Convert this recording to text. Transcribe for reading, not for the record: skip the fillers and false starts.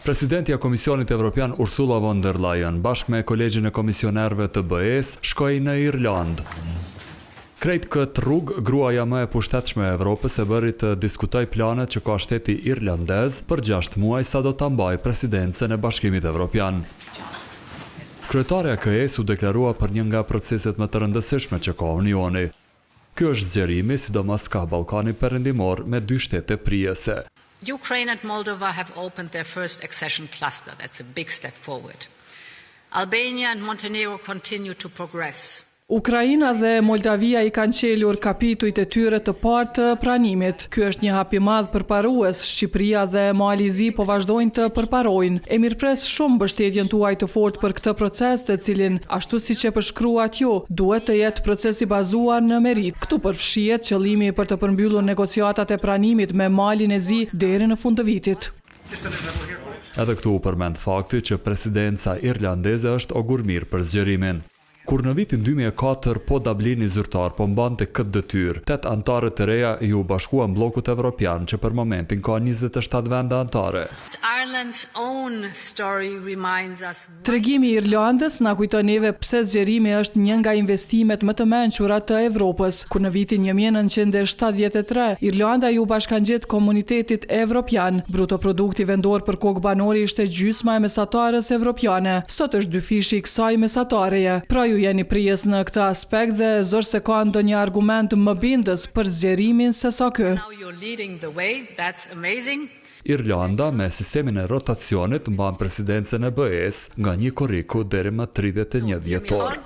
Presidentja Komisionit Evropian Ursula von der Leyen bashkë me kolegjin e komisionerëve të BE-s shkoi në Irlandë. Krejt këtë rrugë, gruaja më e pushtetshme e Evropës e bëri të diskutoj planet që ka shteti irlandez për 6 muaj sa do ta mbajë presidencën e Bashkimit Evropian. Kryetarja e KE-s u deklarua për një nga proceset më të rëndësishme që ka Unioni. Ky është zgjerimi, sidomos ka Ballkani Perëndimor me 2 shtete prijese. Ukraine and Moldova have opened their first accession cluster. That's a big step forward. Albania and Montenegro continue to progress. Ukraina dhe Moldavia I kanë qelur kapitujt e tyre të parë të pranimit. Ky është një hap I madh përparues. Shqipëria dhe Malizi po vazhdojnë të përparojnë. E mirëpres shumë mbështetjen tuaj të fortë për këtë proces, të cilin, ashtu siç e përshkruat ju, duhet të jetë proces I bazuar në merit. Këtu përfshihet qëllimi për të përmbyllur negociatat e pranimit me Malin e Zi deri në fund të vitit. Edhe këtu u përmend fakti që presidenca irlandeze është ogur mirë për zgjerimin. Kur në vitin 2004 po Dublini zyrtar po mbante këtë detyrë, 8 anëtarë të reja I u bashkuan bllokut evropian që për momentin ka 27 vende anëtare. Tregimi I Irlandës na kujton neve pse zgjerimi është një nga investimet më të mençura të Evropës, ku në vitin 1973 Irlanda I u bashkangjet komunitetit evropian. Bruto produkti vendor për kokë banori ishte gjysma e mesatarës evropiane. Sot është dyfishi I kësaj mesatareje. Pra ju jeni prijes në këtë aspekt dhe zor se ka ndonjë argument më bindës për zgjerimin se sa ky. Irlanda me sistemin e rotacionit mban presidencën e BE-s nga një korriku deri më 31 dhjetor.